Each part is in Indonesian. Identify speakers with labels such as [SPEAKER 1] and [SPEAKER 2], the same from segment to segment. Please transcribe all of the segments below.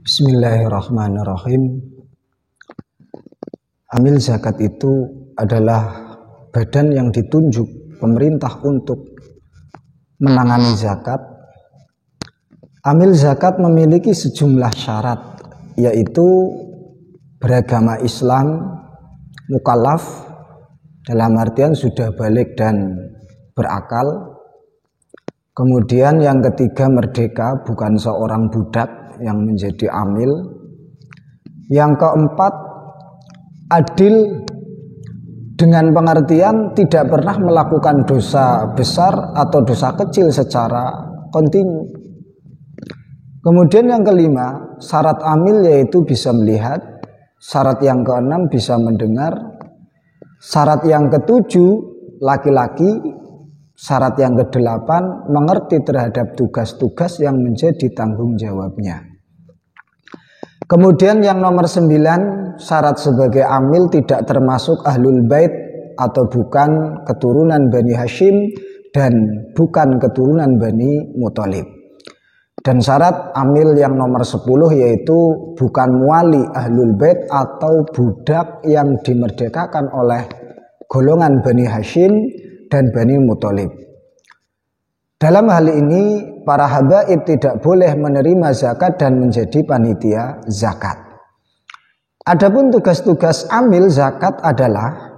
[SPEAKER 1] Bismillahirrahmanirrahim. Amil zakat itu adalah badan yang ditunjuk pemerintah untuk menangani zakat. Amil zakat memiliki sejumlah syarat, yaitu beragama Islam, mukallaf, dalam artian sudah balik dan berakal. Kemudian yang ketiga, merdeka, bukan seorang budak yang menjadi amil. Yang keempat, adil, dengan pengertian tidak pernah melakukan dosa besar atau dosa kecil secara kontinu. Kemudian yang kelima, syarat amil yaitu bisa melihat. Syarat yang keenam, bisa mendengar. Syarat yang ketujuh, laki-laki. Syarat yang kedelapan, mengerti terhadap tugas-tugas yang menjadi tanggung jawabnya. Kemudian yang nomor 9, syarat sebagai amil tidak termasuk ahlul bait atau bukan keturunan Bani Hashim dan bukan keturunan Bani Muthalib. Dan syarat amil yang nomor 10 yaitu bukan muali ahlul bait atau budak yang dimerdekakan oleh golongan Bani Hashim dan Bani Muthalib. Dalam hal ini para habaib tidak boleh menerima zakat dan menjadi panitia zakat. Adapun tugas-tugas amil zakat adalah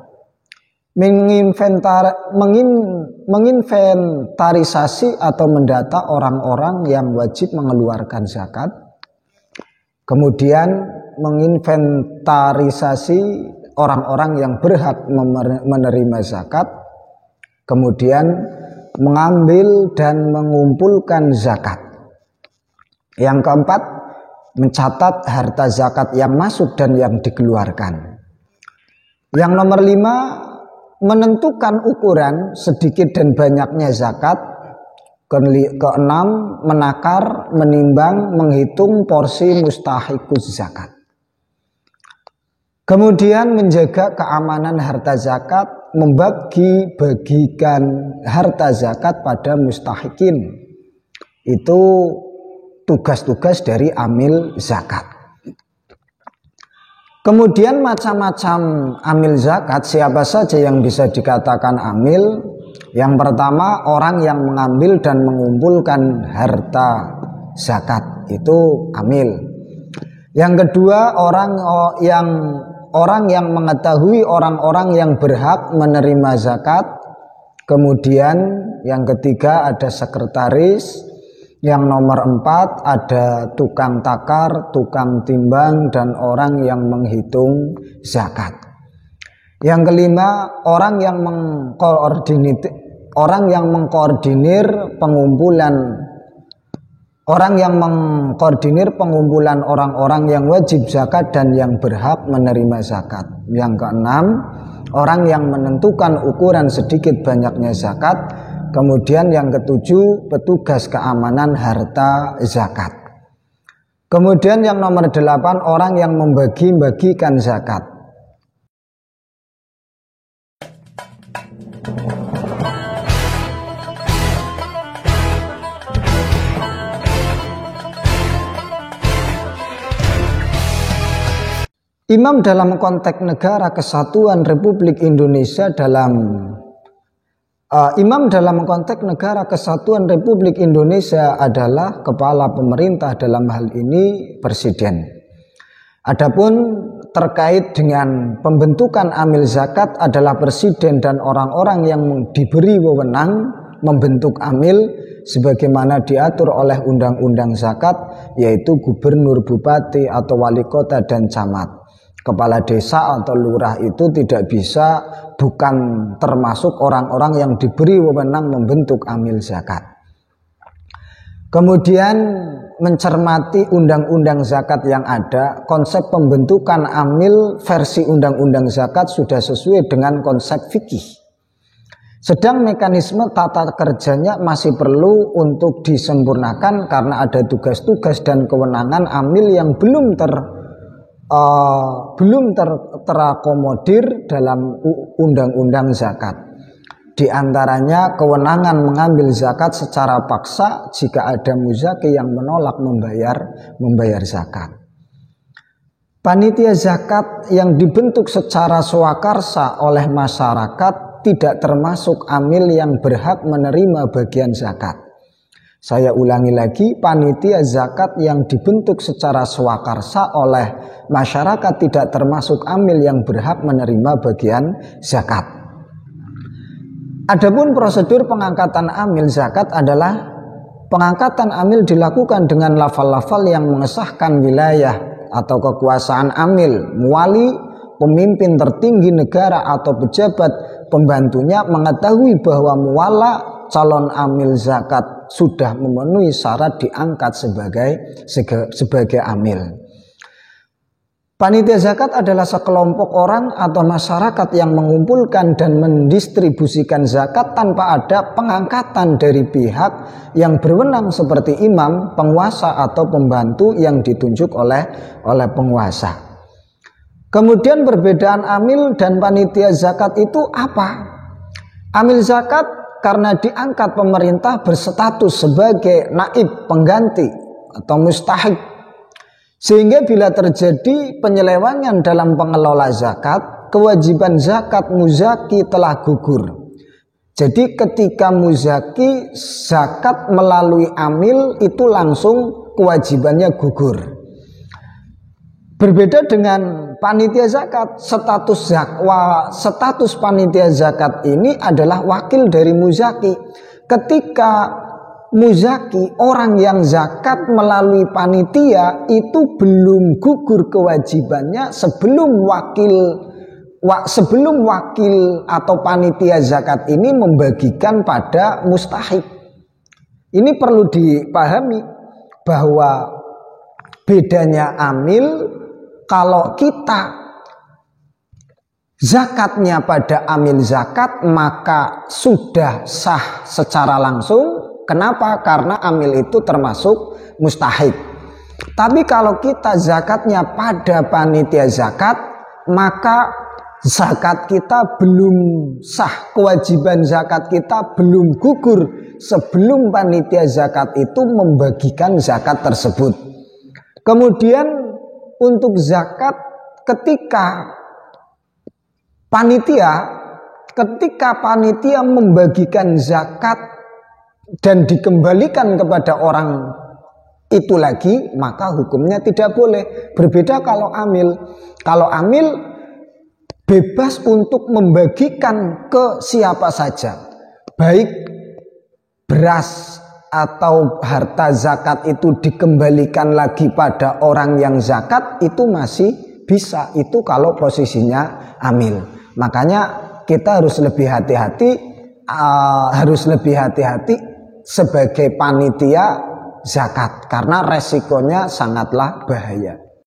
[SPEAKER 1] menginventarisasi atau mendata orang-orang yang wajib mengeluarkan zakat. Kemudian menginventarisasi orang-orang yang berhak menerima zakat. Kemudian mengambil dan mengumpulkan zakat. Yang keempat, mencatat harta zakat yang masuk dan yang dikeluarkan. Yang nomor 5, menentukan ukuran sedikit dan banyaknya zakat. Keenam, menakar, menimbang, menghitung porsi mustahikus zakat. Kemudian menjaga keamanan harta zakat, membagi-bagikan harta zakat pada mustahikin. Itu tugas-tugas dari amil zakat. Kemudian macam-macam amil zakat, siapa saja yang bisa dikatakan amil? Yang pertama, orang yang mengambil dan mengumpulkan harta zakat, itu amil. Yang kedua, orang yang mengetahui orang-orang yang berhak menerima zakat. Kemudian yang ketiga ada sekretaris. Yang nomor 4 ada tukang takar, tukang timbang, dan orang yang menghitung zakat. Yang kelima, orang yang mengkoordinir pengumpulan orang-orang yang wajib zakat dan yang berhak menerima zakat. Yang keenam, orang yang menentukan ukuran sedikit banyaknya zakat. Kemudian yang ketujuh, petugas keamanan harta zakat. Kemudian yang nomor 8, orang yang membagi-bagikan zakat. Imam dalam konteks Negara Kesatuan Republik Indonesia adalah kepala pemerintah, dalam hal ini presiden. Adapun terkait dengan pembentukan amil zakat adalah presiden dan orang-orang yang diberi wewenang membentuk amil sebagaimana diatur oleh undang-undang zakat, yaitu gubernur, bupati atau wali kota dan camat. Kepala desa atau lurah itu bukan termasuk orang-orang yang diberi wewenang membentuk amil zakat. Kemudian mencermati undang-undang zakat yang ada, konsep pembentukan amil versi undang-undang zakat sudah sesuai dengan konsep fikih. Sedang mekanisme tata kerjanya masih perlu untuk disempurnakan karena ada tugas-tugas dan kewenangan amil yang belum terakomodir dalam undang-undang zakat. Di antaranya kewenangan mengambil zakat secara paksa jika ada muzaki yang menolak membayar zakat. Panitia zakat yang dibentuk secara swakarsa oleh masyarakat tidak termasuk amil yang berhak menerima bagian zakat. Saya ulangi lagi, panitia zakat yang dibentuk secara swakarsa oleh masyarakat tidak termasuk amil yang berhak menerima bagian zakat. Adapun prosedur pengangkatan amil zakat adalah pengangkatan amil dilakukan dengan lafal-lafal yang mengesahkan wilayah atau kekuasaan amil. Muwali, pemimpin tertinggi negara atau pejabat pembantunya mengetahui bahwa muwala calon amil zakat sudah memenuhi syarat diangkat sebagai amil. Panitia zakat adalah sekelompok orang atau masyarakat yang mengumpulkan dan mendistribusikan zakat tanpa ada pengangkatan dari pihak yang berwenang seperti imam, penguasa atau pembantu yang ditunjuk oleh penguasa. Kemudian perbedaan amil dan panitia zakat itu apa? Amil zakat karena diangkat pemerintah berstatus sebagai naib, pengganti atau mustahik. Sehingga bila terjadi penyelewengan dalam pengelola zakat, kewajiban zakat muzaki telah gugur. Jadi ketika muzaki zakat melalui amil itu langsung kewajibannya gugur. Berbeda dengan panitia zakat, status panitia zakat ini adalah wakil dari muzaki. Ketika muzaki, orang yang zakat melalui panitia itu belum gugur kewajibannya sebelum wakil atau panitia zakat ini membagikan pada mustahik. Ini perlu dipahami bahwa bedanya amil, kalau kita zakatnya pada amil zakat maka sudah sah secara langsung. Kenapa? Karena amil itu termasuk mustahik. Tapi kalau kita zakatnya pada panitia zakat, maka zakat kita belum sah, kewajiban zakat kita belum gugur sebelum panitia zakat itu membagikan zakat tersebut. Kemudian untuk zakat ketika panitia membagikan zakat dan dikembalikan kepada orang itu lagi, maka hukumnya tidak boleh. Berbeda kalau amil. Kalau amil bebas untuk membagikan ke siapa saja. Baik beras atau harta zakat itu dikembalikan lagi pada orang yang zakat, itu masih bisa. Itu kalau posisinya amil. Makanya kita harus lebih hati-hati sebagai panitia zakat karena resikonya sangatlah bahaya.